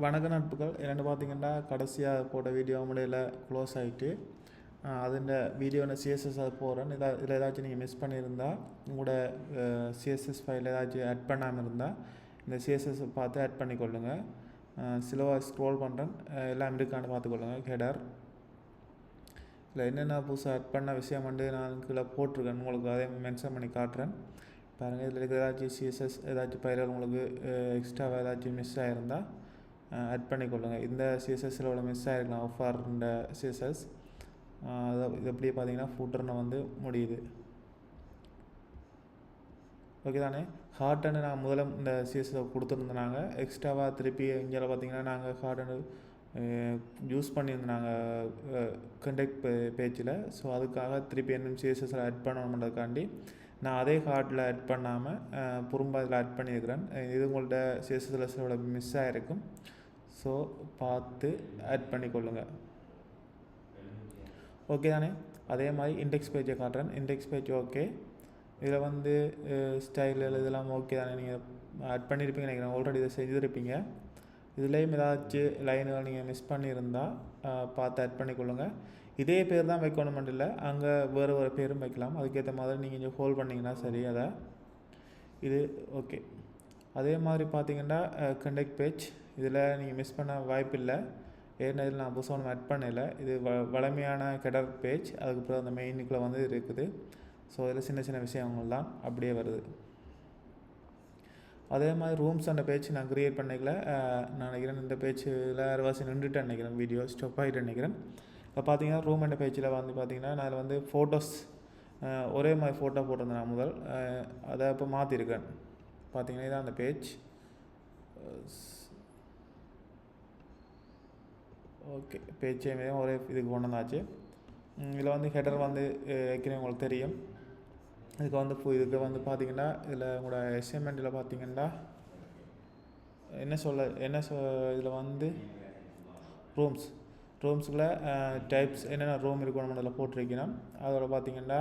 வணக்க நட்புகள் என்னென்னு பார்த்தீங்கன்னா கடைசியாக போட்ட வீடியோ முறையில் க்ளோஸ் ஆகிட்டு அதில் வீடியோவில் சிஎஸ்எஸ் அது போகிறேன். இதில் ஏதாச்சும் நீங்கள் மிஸ் பண்ணியிருந்தால் உங்களோட சிஎஸ்எஸ் ஃபைல் ஏதாச்சும் ஆட் பண்ணாமல் இருந்தால் இந்த சிஎஸ்எஸ் பார்த்து ஆட் பண்ணிக்கொள்ளுங்கள். ஸ்லோவாக ஸ்க்ரோல் பண்ணுறேன், எல்லாம் இருக்கான்னு பார்த்துக்கொள்ளுங்கள். ஹெடர் இல்லை என்னென்ன புதுசாக ஆட் பண்ண விஷயம் வந்து நான் கீழே போட்டிருக்கேன், உங்களுக்கு அதே மென்ஷன் பண்ணி காட்டுறேன் பாருங்கள். இதில் இருக்கிற ஏதாச்சும் சிஎஸ்எஸ் ஏதாச்சும் ஃபைல்கள் உங்களுக்கு எக்ஸ்ட்ராவாக ஏதாச்சும் மிஸ் ஆகிருந்தால் ஆட் பண்ணிக்கொள்ளுங்கள். இந்த சிஎஸ்எஸ்ஸில் உள்ள மிஸ் ஆகிருக்கலாம் ஆஃபர் இந்த சிஎஸ்எஸ். இது எப்படியே பார்த்தீங்கன்னா ஃபூட்டர்னு வந்து முடியுது. ஓகே தானே. ஹார்ட்டன்னு நான் முதல்ல இந்த சிஎஸ்எஸ் கொடுத்துருந்தோம். நாங்கள் எக்ஸ்ட்ராவாக திருப்பி இங்கே பார்த்தீங்கன்னா நாங்கள் ஹார்ட்டன்னு யூஸ் பண்ணியிருந்தோம் கண்டக்ட் பேஜில். ஸோ அதுக்காக திருப்பி என்ன சிஎஸ்எஸில் ஆட் பண்ணணுன்றதுக்காண்டி நான் அதே ஹார்ட்டில் ஆட் பண்ணாமல் புறம்பா இதில் ஆட் பண்ணியிருக்கிறேன். இது உங்கள்கிட்ட சிஎஸ்எஸில் சில மிஸ் ஆகிருக்கும். ஸோ பார்த்து ஆட் பண்ணிக்கொள்ளுங்கள். ஓகே தானே. அதே மாதிரி இண்டெக்ஸ் பேஜை காட்டுறேன். Index page okay. இதில் வந்து ஸ்டைல் இதெல்லாம் ஓகே தானே. நீங்கள் ஆட் பண்ணியிருப்பீங்க நினைக்கிறேன், ஆல்ரெடி இதை செஞ்சுருப்பீங்க. இதுலேயும் ஏதாச்சும் லைனுகள் நீங்கள் மிஸ் பண்ணியிருந்தால் பார்த்து ஆட் பண்ணிக்கொள்ளுங்கள். இதே பேர் தான் வைக்கணுமெண்ட் இல்லை, அங்கே வேறு பேரும் வைக்கலாம். அதுக்கேற்ற மாதிரி நீங்கள் இங்கே ஹோல்ட் பண்ணிங்கன்னா சரி. அதை இது ஓகே. அதே மாதிரி பார்த்தீங்கன்னா கண்டக்ட் பேஜ் இதில் நீங்கள் மிஸ் பண்ண வாய்ப்பு இல்லை. ஏன்னா இதில் நான் புதுசாக ஒன்று ஆட் பண்ணலை. இது வளமையான கெடர் பேஜ். அதுக்கப்புறம் அந்த மெயினுக்குள்ளே வந்து இருக்குது. ஸோ இதில் சின்ன சின்ன விஷயங்கள் தான் அப்படியே வருது. அதே மாதிரி ரூம்ஸ் அந்த பேஜ் நான் க்ரியேட் பண்ணிக்கல. நான் நினைக்கிறேன் இந்த பேஜில் அரைவாசி நின்றுட்டு நினைக்கிறேன், வீடியோ ஸ்டாப் ஆகிட்டு நினைக்கிறேன். இப்போ பார்த்தீங்கன்னா ரூம் அண்ட் பேஜில் வந்து பார்த்தீங்கன்னா நான் அதில் வந்து ஃபோட்டோஸ் ஒரே மாதிரி ஃபோட்டோ போட்டிருந்தேன் நான் முதல். அதை இப்போ மாற்றிருக்கேன். பார்த்தீங்கன்னா இதான் அந்த பேஜ். ஓகே, பேஜ் சேமையும் ஒரே இதுக்கு கொண்டு வந்தாச்சு. இதில் வந்து ஹெடர் வந்து ஏற்கனவே உங்களுக்கு தெரியும். இதுக்கு வந்து இதுக்கு வந்து பார்த்திங்கன்னா இதில் உங்களோட அசைன்மெண்ட்டில் பார்த்திங்கன்னா இதில் வந்து ரூம்ஸுக்குள்ளே டைப்ஸ் என்னென்ன ரூம் இருக்கணும் அதில் போட்டிருக்கணும். அதோட பார்த்திங்கன்னா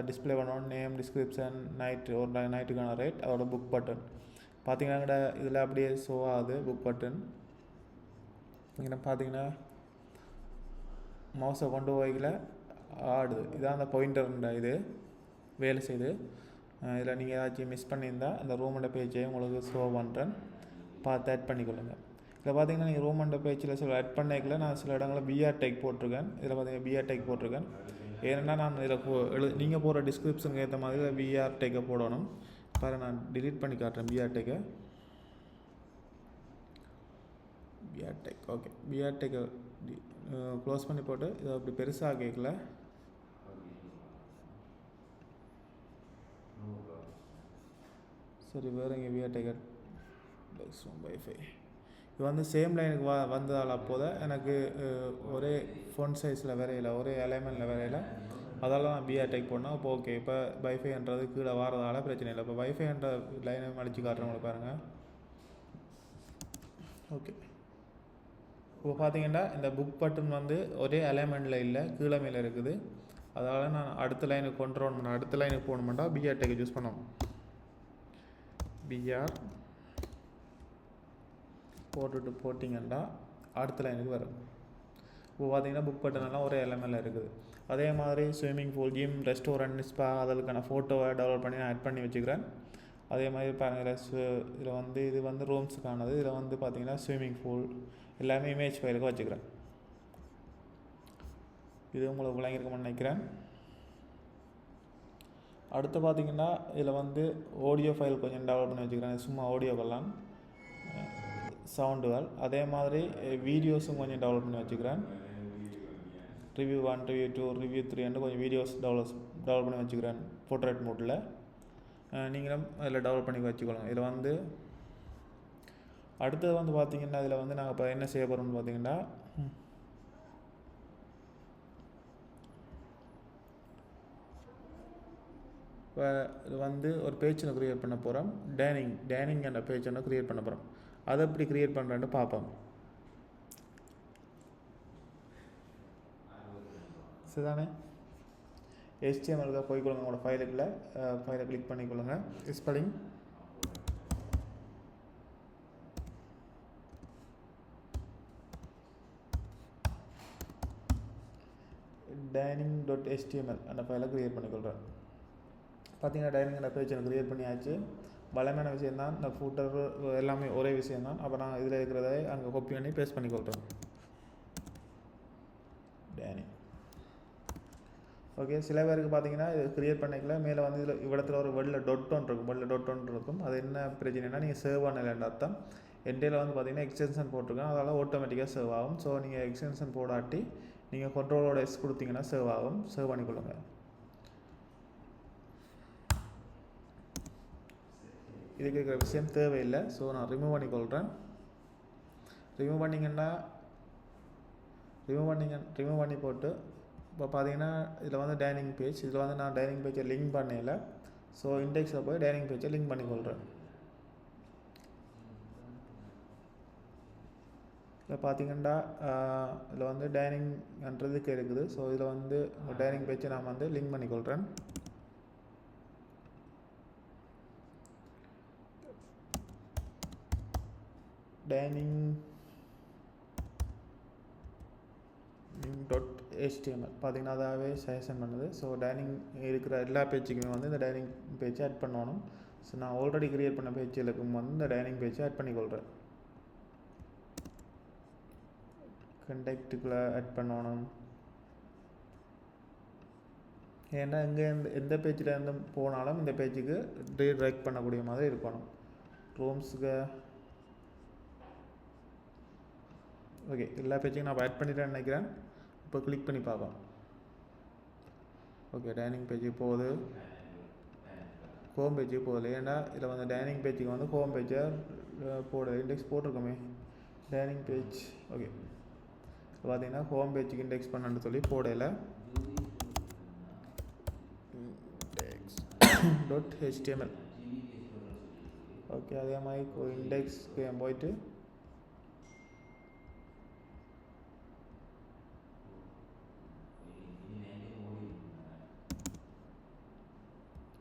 டிஸ்பிளே பண்ணணும், நேம், டிஸ்கிரிப்ஷன், நைட்டுக்கான ரேட், அதோட புக் பட்டன் பார்த்திங்கன்னா இதில் அப்படியே ஷோ ஆகுது. புக் பட்டன் இங்கே பார்த்திங்கன்னா மவுஸை கொண்டு போய்களை ஆடுது. இதான் அந்த பாயிண்டர்ன்ற இது வேலை செய்யுது. இதில் நீங்கள் ஏதாச்சும் மிஸ் பண்ணியிருந்தால் அந்த ரூமோட பேஜை உங்களுக்கு ஷோ பண்ணுறேன், பார்த்து ஆட் பண்ணிக்கொள்ளுங்கள். இதில் பார்த்தீங்கன்னா நீங்கள் ரூமோட பேஜில் சில ஆட் பண்ணிக்கல. நான் சில இடங்களில் பிஆர் டேக் போட்டிருக்கேன். இதில் பார்த்தீங்கன்னா பிஆர் டேக் போட்டிருக்கேன். ஏன்னா நான் இதில் நீங்கள் போகிற டிஸ்கிரிப்ஷனுக்கு ஏற்ற மாதிரி இதில் பிஆர் டேக்கை போடணும். பாரு, நான் டிலீட் பண்ணி காட்டுறேன் பிஆர் டேக்கை. PR tag okay. பிஆர் டேக்கை க்ளோஸ் பண்ணி போட்டு இதை அப்படி பெருசாக கேட்கல. சரி, வேறு இங்கே பிஆர் டேக்கர் வைஃபை இது வந்து சேம் லைனுக்கு வந்ததால் அப்போது எனக்கு ஒரே ஃபோன் சைஸில் வரையில, ஒரே அலைன்மெண்ட்டில் வரையில. அதால் நான் பிஆர் டேக் போனால் இப்போ ஓகே. இப்போ வைஃபைன்றது கீழே வரதால பிரச்சனை இல்லை. இப்போ வைஃபைன்ற லைனை அடித்து காட்டுறவங்களை பாருங்கள். ஓகே, இப்போ பார்த்தீங்கன்னா இந்த புக் பட்டன் வந்து ஒரே அலைன்மெண்ட்டில் இல்லை, கீழே மேலே இருக்குது. அதனால் நான் அடுத்த லைனுக்கு கொண்டுரோன் பண்ண, அடுத்த லைனுக்கு போகணுமெண்டா பிஆர் டேக்கை யூஸ் பண்ணோம். பிஆர் போட்டிங்கன்னா அடுத்த லைனுக்கு வரும். இப்போ பார்த்தீங்கன்னா புக் பட்டனெல்லாம் ஒரே எல்எம்எல்ல இருக்குது. அதே மாதிரி swimming pool, gym, restaurant, spa அதற்கான ஃபோட்டோவை டெவலப் பண்ணி நான் ஆட் பண்ணி வச்சுக்கிறேன். அதே மாதிரி பாருங்கள், இதில் வந்து இது வந்து ரூம்ஸுக்கானது. இதில் வந்து பார்த்தீங்கன்னா ஸ்விம்மிங் பூல் எல்லாமே இமேஜ் ஃபைலுக்கு வச்சுக்கிறேன். இது உங்களுக்கு விளங்கியிருக்கும்னு நினைக்கிறேன். அடுத்து பார்த்தீங்கன்னா இதில் வந்து ஆடியோ ஃபைல் கொஞ்சம் டெவலப் பண்ணி வச்சுக்கிறேன். சும்மா ஆடியோக்கெல்லாம் சவுண்டுகள். அதே மாதிரி வீடியோஸும் கொஞ்சம் டெவலப் பண்ணி வச்சுக்கிறேன். ரிவ்யூ 1, ரிவ்யூ 2, ரிவ்யூ 3 கொஞ்சம் வீடியோஸ் டெவலப் பண்ணி வச்சுக்கிறேன் போர்ட்ரேட் மோட்டில். நீங்களும் அதில் டெவலப் பண்ணி வச்சுக்கொள்ளுங்க. இதில் வந்து அடுத்தது வந்து பார்த்திங்கன்னா இதில் வந்து நாங்கள் இப்போ என்ன செய்ய போகிறோம்னு பார்த்திங்கன்னா இப்போ இது வந்து ஒரு பேஜ் ஒன்று க்ரியேட் பண்ண போகிறோம். டேனிங் என்ற பேஜ் ஒன்று க்ரியேட் பண்ண போகிறோம். அதை எப்படி க்ரியேட் பண்ணுறேன்னு பார்ப்போம். சரிதானே. HTML போய்க்கொள்ளுங்க. உங்களோட ஃபைலை கிளிக் பண்ணிக்கொள்ளுங்க. ஸ்பெல்லிங் dining.html அந்த ஃபைலை க்ரியேட் பண்ணிக்கொள்கிறேன். பார்த்தீங்கன்னா டைனிங் பேஜ் எனக்கு க்ரியேட் பண்ணியாச்சு. பலமான விஷயந்தான், இந்த ஃபூட்டர் எல்லாமே ஒரே விஷயந்தான். அப்போ நான் இதில் இருக்கிறத அங்கே காப்பி பண்ணி பேஸ்ட் பண்ணிக்கொள்கிறேன். Dining okay. சில பேருக்கு பார்த்தீங்கன்னா இது க்ரியேட் பண்ணிக்கல, மேலே வந்து இதில் இவ்விடத்தில் ஒரு வெள்ளை டொட் ஒன்று இருக்கும், வெள்ளை டொட் ஒன்று இருக்கும். அது என்ன பிரச்சனைனா நீங்கள் சேவ் பண்ணலைன்ற அர்த்தம். என்டையில் வந்து பார்த்தீங்கன்னா எக்ஸ்டென்ஷன் போட்டிருக்கேன், அதனால் ஆட்டோமேட்டிக்காக சேவ் ஆகும். ஸோ நீங்கள் எக்ஸ்டென்ஷன் போடாட்டி நீங்கள் கண்ட்ரோலோட எஸ் கொடுத்தீங்கன்னா சேவ் ஆகும். சேவ் பண்ணிக்கொள்ளுங்க. இதுக்கு இருக்கிற விஷயம் தேவையில்லை. ஸோ நான் ரிமூவ் பண்ணிக்கொள்கிறேன். ரிமூவ் பண்ணி போட்டு இப்போ பார்த்தீங்கன்னா இதில் வந்து டைனிங் பேஜ், இதில் வந்து நான் டைனிங் பேஜை லிங்க் பண்ணல. ஸோ இண்டெக்ஸில் போய் டைனிங் பேஜை லிங்க் பண்ணிக்கொள்கிறேன். இதில் பார்த்தீங்கன்னா இதில் வந்து டைனிங்ன்றதுக்கு இருக்குது. ஸோ இதில் வந்து டைனிங் பேஜை நான் வந்து லிங்க் பண்ணிக்கொள்கிறேன். dining.html பார்த்தீங்கன்னா அதாவே சஜஷன் பண்ணுது. ஸோ டைனிங் இருக்கிற எல்லா பேஜுக்குமே வந்து இந்த டைனிங் பேஜை ஆட் பண்ணணும். ஸோ நான் ஆல்ரெடி க்ரியேட் பண்ண பேஜுக்கும் வந்து இந்த டைனிங் பேஜை ஆட் பண்ணிக்கொள்கிறேன். கண்டெக்ட்டுக்குள்ளே ஆட் பண்ணணும். ஏன்னா இங்கே எந்த பேஜில் இருந்து போனாலும் இந்த பேஜுக்கு ரீடைரக்ட் பண்ணக்கூடிய மாதிரி இருக்கணும். ரூம்ஸுக்கு ஓகே, எல்லா பேஜையும் நான் ஆட் பண்ணிட்டேன்னு நினைக்கிறேன். இப்போ கிளிக் பண்ணி பார்ப்போம். ஓகே, டைனிங் பேஜுக்கு போகுது, ஹோம் பேஜுக்கு போகுது. ஏன்னா இதில் வந்து டைனிங் பேஜுக்கு வந்து ஹோம் பேஜை இண்டெக்ஸ் போட்டிருக்கோமே டைனிங் பேஜ். ஓகே, பார்த்தீங்கன்னா ஹோம் பேஜுக்கு இண்டெக்ஸ் பண்ணணுன்னு சொல்லி போடலை. index.html ஓகே, அதே மாதிரி இண்டெக்ஸ்க்கு போயிட்டு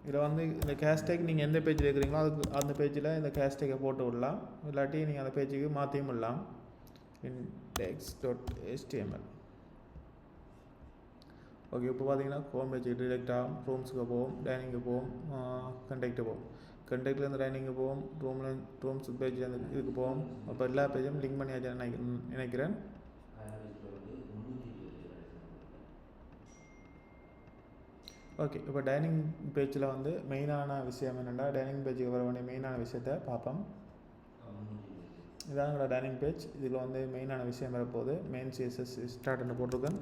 இதில் வந்து இந்த கேஷ்டேக் நீங்கள் எந்த பேஜில் இருக்கிறீங்களோ அதுக்கு அந்த பேஜில் இந்த கேஷ்டேக்கை போட்டு விடலாம். இல்லாட்டி நீங்கள் அந்த பேஜுக்கு மாற்றியும் விடலாம். index.html okay. இப்போ பார்த்தீங்கன்னா ஹோம் பேஜுக்கு டிரெக்ட் ஆகும், ரூம்ஸுக்கு போகும், டைனிங்கு போகும், கண்டெக்ட்டு போகும். கண்டெக்ட்லேருந்து டைனிங்கு போகும், ரூம்ஸ் பேஜ்லேருந்து இதுக்கு போகும். அப்போ எல்லா பேஜும் லிங்க் பண்ணியாச்சு நினைக்கிறேன். ஓகே, இப்போ டைனிங் பேஜில் வந்து மெயினான விஷயம் என்னென்னா, டைனிங் பேஜுக்கு வர வேண்டிய மெயினான விஷயத்தை பார்ப்போம். இதான் என்னோட டைனிங் பேஜ். இதில் வந்து மெயினான விஷயம் வரப்போகுது. மெயின் சிஎஸ்எஸ் ஸ்டார்ட்னு போட்டிருக்கேன்.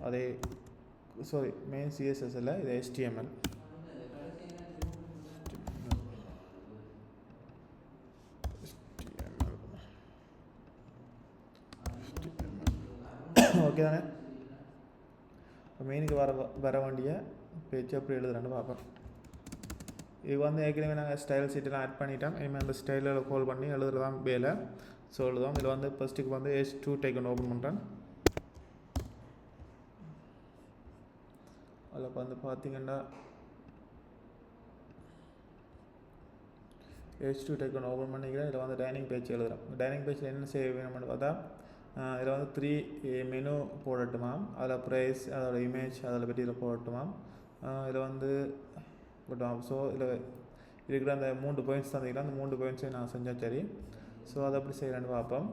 அதே மெயின் சிஎஸ்எஸ் இல்லை, இது HTML. ஓகே தானே? மெயினுக்கு வர வேண்டிய பேஜ் எப்படி எழுதுறேன்னு பார்ப்போம். இது வந்து ஏற்கனவே நாங்கள் ஸ்டைல் சீட்டெலாம் ஆட் பண்ணிட்டோம். இனிமேல் அந்த ஸ்டைலில் கால் பண்ணி எழுதுறதான் வேலை. ஸோ எழுதுவோம். இதில் வந்து ஃபஸ்ட்டுக்கு வந்து H2 டேக் ஒன்று ஓப்பன் பண்ணுறேன். அதில் வந்து பார்த்தீங்கன்னா H2 டேக் ஒன்று ஓப்பன் பண்ணிக்கிறேன். இதில் வந்து டைனிங் பேஜ் எழுதுகிறேன். டைனிங் பேஜில் என்ன செய்ய வேணும்னு பார்த்தா, இதில் வந்து 3 மெனு போடட்டுமா, அதில் ப்ரைஸ், அதோட இமேஜ், அதில் பற்றி இதில் போடட்டுமா, இதில் வந்து போட்டோம். ஸோ இதில் இருக்கிற அந்த 3 பாயிண்ட்ஸ் தந்தீங்கன்னா அந்த 3 பாயிண்ட்ஸையும் நான் செஞ்சேன். சரி, ஸோ அதை எப்படி செய்யலான்னு பார்ப்போம்.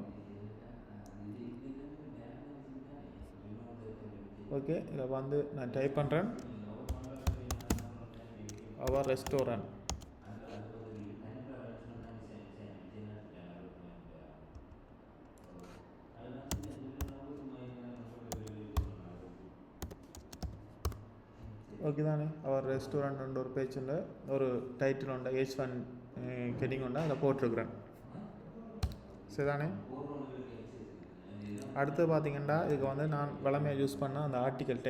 ஓகே, இதில் வந்து நான் டைப் பண்ணுறேன் அவர் ரெஸ்டாரண்ட். ఓకే దాని அவர் ரெஸ்டாரண்ட் ஒரு பேஜ் உண்டு, ஒரு டைட்டில் உண்டு, H1 ஹெட்டிங் உண்டு, அதில் போட்டிருக்கிறேன். சரிதானே? அடுத்து பார்த்தீங்கன்னா இதுக்கு வந்து நான் வளமையாக யூஸ் பண்ண அந்த ஆர்டிக்கல்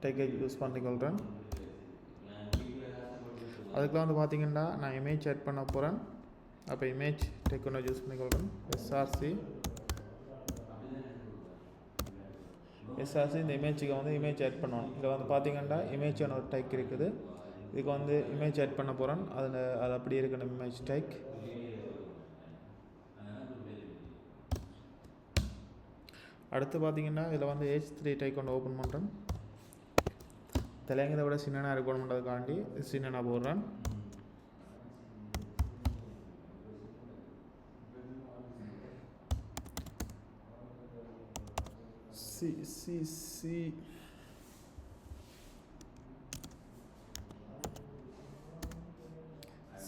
டெக்கை யூஸ் பண்ணிக்கொள்கிறேன். அதுக்கெலாம் வந்து பார்த்தீங்கன்னா நான் இமேஜ் ஆட் பண்ண போகிறேன். அப்போ இமேஜ் டெக் ஒன்று யூஸ் பண்ணிக்கொள்கிறேன். எஸ்ஆர்சி இந்த இமேஜுக்கு வந்து இமேஜ் ஆட் பண்ணணும். இதில் வந்து பார்த்தீங்கன்னா இமேஜ் ஒரு டேக் இருக்குது. இதுக்கு வந்து இமேஜ் ஆட் பண்ண போகிறேன். அது அப்படியே இருக்கணும். இமேஜ் டேக் அடுத்து பார்த்தீங்கன்னா இதில் வந்து H3 டைக்கொண்டு ஓப்பன் பண்ணுறேன். தலைங்கிறத விட சின்னனா இருக்கணுன்றதுக்காண்டி சின்னனா போடுறேன்.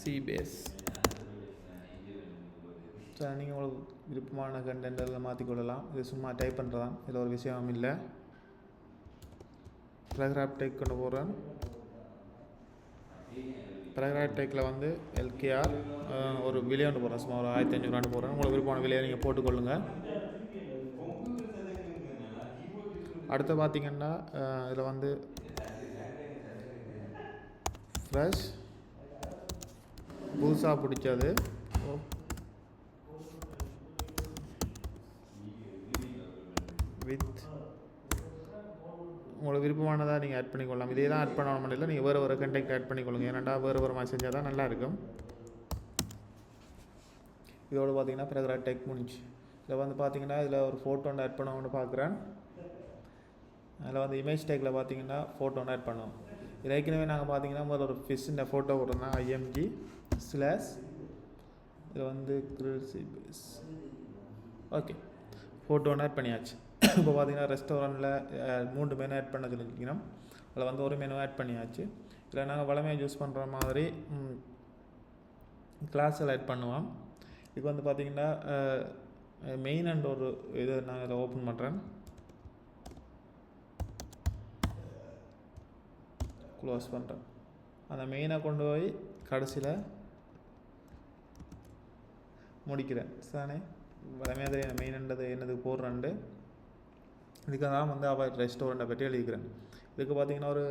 C phase. ஸோ நீங்கள் உங்களுக்கு விருப்பமான கண்டென்ட் எல்லாம் மாற்றிக்கொள்ளலாம். இது சும்மா டைப் பண்ணுறதான், இதில் ஒரு விஷயம் இல்லை. பேராகிராஃப் டைப் கொண்டு போகிறேன். பேராகிராஃப் டைக்கில் வந்து LKR ஒரு விலையாண்டு போடுறேன், சும்மா ஒரு 1500 போடுறேன். உங்களுக்கு விருப்பமான விலையை நீங்கள் போட்டுக்கொள்ளுங்கள். அடுத்து பார்த்தீங்கன்னா இதில் வந்து ஃப்ரெஷ் புதுசாக பிடிச்சது வித் உங்களுக்கு விருப்பமானதாக நீங்கள் ஆட் பண்ணிக்கொள்ளலாம். இதே தான் ஆட் பண்ணணும் இல்லை, நீங்கள் வேறு கண்டெக்ட் ஆட் பண்ணிக்கொள்ளுங்க. ஏன்னாண்டா வேறு மாதிரி செஞ்சால் தான் நல்லாயிருக்கும். இதோடு பார்த்தீங்கன்னா பேராகிராஃப் டெக் முடிஞ்சு. இதில் வந்து பார்த்தீங்கன்னா இதில் ஒரு ஃபோட்டோ ஒன்று ஆட் பண்ணணும்னு பார்க்குறேன். அதில் வந்து இமேஜ் டேக்கில் பார்த்தீங்கன்னா ஃபோட்டோ ஒன்று ஆட் பண்ணுவோம். இது ஏற்கனவே நாங்கள் பார்த்தீங்கன்னா முதல்ல ஒரு ஃபிஷ்ஷின் ஃபோட்டோ போட்டிருந்தோம், IMG/ இது வந்து ஓகே ஃபோட்டோ ஒன்று ஆட் பண்ணியாச்சு. இப்போ பார்த்தீங்கன்னா ரெஸ்டாரண்ட்டில் 3 மெனு ஆட் பண்ண சொல்லியிருக்கணும். அதில் வந்து ஒரு மெனு ஆட் பண்ணியாச்சு. இதில் நாங்கள் வளமையாக யூஸ் பண்ணுற மாதிரி கிளாஸில் ஆட் பண்ணுவோம். இப்போ வந்து பார்த்தீங்கன்னா மெயின் அண்ட் ஒரு இது நான் இதை ஓப்பன் பண்ணுறேன், க்ளோஸ் பண்ணுறேன். அந்த மெயினை கொண்டு போய் கடைசியில் முடிக்கிறேன். சானே வளமையாக தெரியும் மெயின்ன்றது என்னதுக்கு போடுறேன்ட்டு. இதுக்காக தான் வந்து அவள் ரெஸ்டாரண்ட்டை பற்றி எழுதிக்கிறேன். இதுக்கு பார்த்தீங்கன்னா ஒரு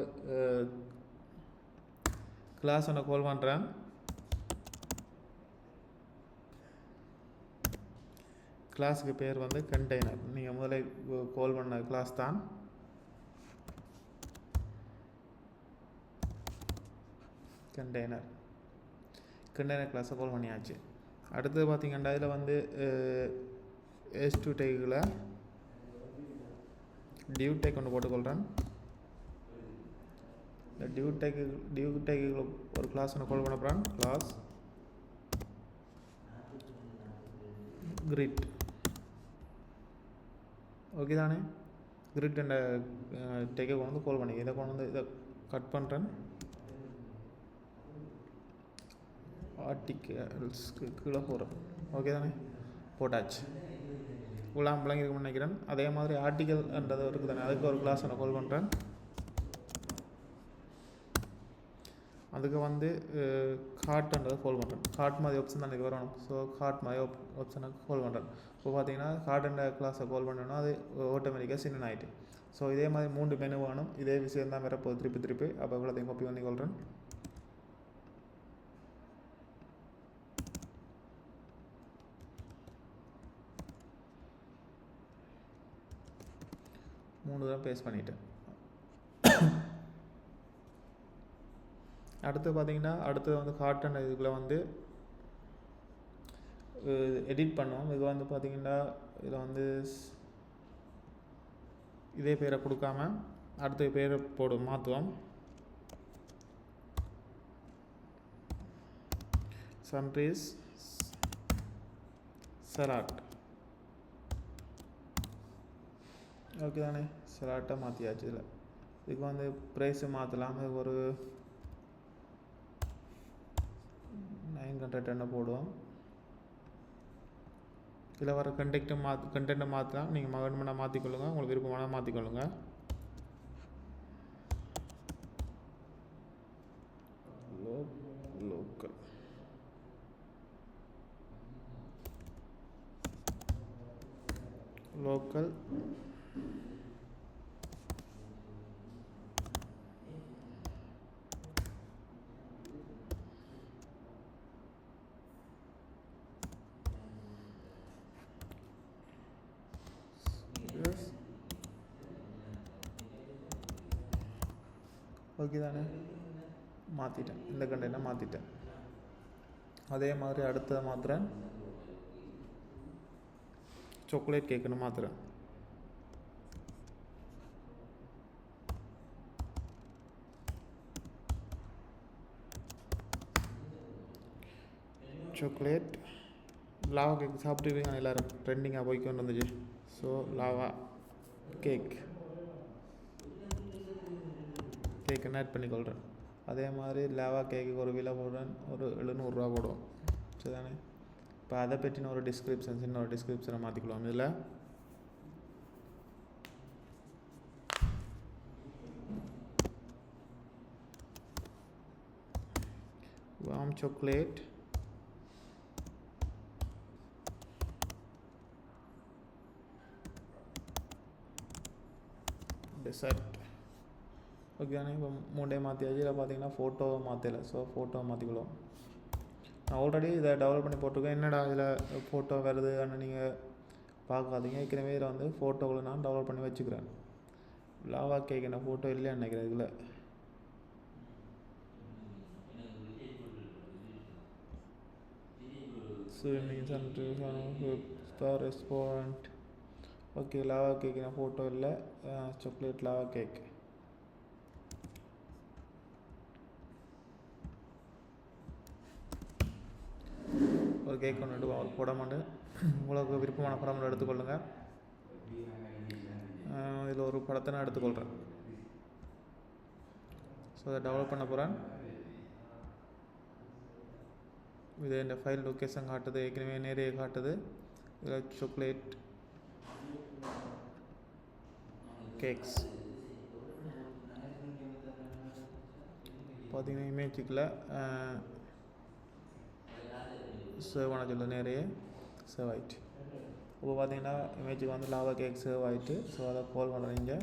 கிளாஸ் ஒன்று கால் பண்ணுறேன். கிளாஸுக்கு பேர் வந்து கண்டெய்னர். நீங்கள் முதல்ல கால் பண்ண கிளாஸ் தான். கண்டெய்னர் கிளாஸை கால் பண்ணியாச்சு. அடுத்தது பார்த்தீங்கன்னா இதில் வந்து H2 டேக்கில் டியூ டேக் ஒன்று போட்டுக்கொள்கிறேன். இந்த டியூ டேக்கு ஒரு கிளாஸ் ஒன்று கால் பண்ண போகிறேன். Class grid. ஓகே தானே? கிரிட் என்ற டேக்கை கொண்டு வந்து கால் பண்ணி இதை கொண்டு வந்து இதை கட் பண்ணுறேன். ஆர்டிகல்ஸ்க்கு கீழே போகிறோம். ஓகே தானே? போட்டாச்சு. இவ்வளோ இருக்குன்னு நினைக்கிறேன். அதே மாதிரி ஆர்டிகல்ன்றது இருக்குது தானே, அதுக்கு ஒரு கிளாஸ் நான் கால் பண்ணுறேன். அதுக்கு வந்து கார்ட்ன்றதை கால் பண்ணுறேன். கார்ட் மாதிரி ஆப்ஷன் தான் எனக்கு வரணும். ஸோ கார்ட் மாதிரி ஆப்ஷனை கால் பண்ணுறேன். இப்போ பார்த்தீங்கன்னா கார்ட்ன்ற கிளாஸை கால் பண்ணோன்னா அது ஆட்டோமேட்டிக்காக சின்ன ஆகிட்டு. ஸோ இதே மாதிரி 3 மெனு வேணும். இதே விஷயம் தான் வேறு போகுது திருப்பி. அப்போ இவ்வளோத்தையும் காப்பி பண்ணி கொள்கிறேன். தான் பேஸ்ட் பண்ணிட்டேன். அடுத்து பார்த்தீங்கன்னா அடுத்தது வந்து கார்ட்டன் இதுக்குள்ள வந்து எடிட் பண்ணுவோம். இது வந்து பார்த்தீங்கன்னா இதில் வந்து இதே பேரை கொடுக்காம அடுத்த பேரை மாற்றுவோம். Sunrise salad. ஓகே தானே? சலாட்டை மாற்றியாச்சு. இதில் இதுக்கு வந்து ப்ரைஸு மாற்றலாம். இதுக்கு ஒரு 900 போடுவோம். இதில் வர கண்டென்ட்டை மாற்றலாம். நீங்கள் வேணுமென்னா மாற்றிக்கொள்ளுங்க, உங்களுக்கு விருப்பமான மாற்றிக்கொள்ளுங்க. லோக்கல் லோக்கல் ஓகே தானே? மாற்றிட்டேன். இந்த கண்டெய்னர் மாற்றிட்டேன். அதே மாதிரி அடுத்ததை மாற்றுறேன். சாக்லேட் கேக்குன்னு மாற்றுறேன். சாக்லேட். லாவா கேக் சாப்பிட்டுருவீங்க எல்லோரும், ட்ரெண்டிங்காக போய்க்கொண்டு வந்துச்சு. ஸோ லாவா கேக் கேக்கு ஆட் பண்ணிக்கொள்கிறேன். அதே மாதிரி லாவா கேக்கு ஒரு விலை போடுறேன், ஒரு 700 போடுவோம். சரிதானே? இப்போ அதை பற்றின ஒரு டிஸ்கிரிப்ஷன், சின்ன ஒரு டிஸ்கிரிப்ஷனை மாற்றிக்கலாம். இதில் warm chocolate, dessert. ஓகேண்ணே, இப்போ 3 மாற்றியாச்சு. இதில் பார்த்தீங்கன்னா ஃபோட்டோவை மாற்றலை. ஸோ ஃபோட்டோவை மாற்றிக்கலாம். நான் ஆல்ரெடி இதை டெவலப் பண்ணி போட்டிருக்கேன். என்னடா இதில் ஃபோட்டோ வருது ஆனால் நீங்கள் பார்க்காதீங்க. ஏற்கனவே இதில் வந்து ஃபோட்டோவில் நான் டெவலப் பண்ணி வச்சுக்கிறேன். லாவா கேக் என்ன ஃபோட்டோ இல்லையான்னு நினைக்கிறேன். இதில் swimming centre, restaurant. Okay, lava cake என்ன ஃபோட்டோ இல்லை. Chocolate lava cake. ஒரு கேக் ஒன்று போட மாட்டேன். உங்களுக்கு விருப்பமான படம் எடுத்துக்கொள்ளுங்கள். இதில் ஒரு படத்தை நான் எடுத்துக்கொள்கிறேன். ஸோ அதை டெவலப் பண்ண போகிறேன். இது இந்த ஃபைல் லொக்கேஷன் காட்டுது, ஏற்கனவே நிறைய காட்டுது. இதில் சாக்லேட் கேக்ஸ் பார்த்தீங்கன்னா இமேஜுக்குள்ள சேவ் ஆன சொல்ல நிறைய சேவ் ஆகிட்டு. இப்போ பார்த்தீங்கன்னா இமேஜுக்கு வந்து லாவா கேக் சேவ் ஆகிட்டு. ஸோ அதை கால் பண்ணுறீங்க.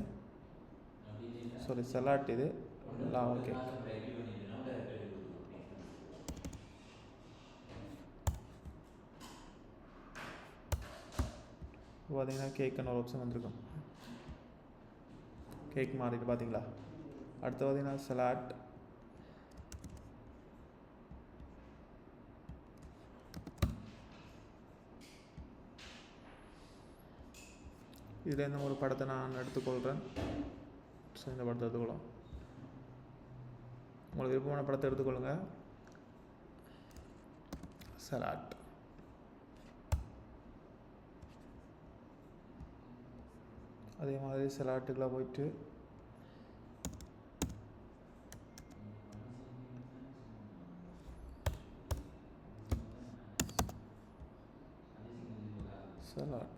Sorry, salad. இது லாவா கேக். இப்போ பார்த்தீங்கன்னா கேக்குன்னு ஒரு ஆப்ஷன் வந்திருக்கும். கேக் மாறிட்டு பார்த்தீங்களா. அடுத்து பார்த்தீங்கன்னா சலாட். இதுலேருந்து ஒரு படத்தை நான் எடுத்துக்கொள்கிறேன். ஸோ இந்த படத்தை எடுத்துக்கலாம். உங்களுக்கு விருப்பமான படத்தை எடுத்துக்கொள்ளுங்கள். சலாட். அதே மாதிரி சலாட்டுக்குள்ளே போயிட்டு சலாட்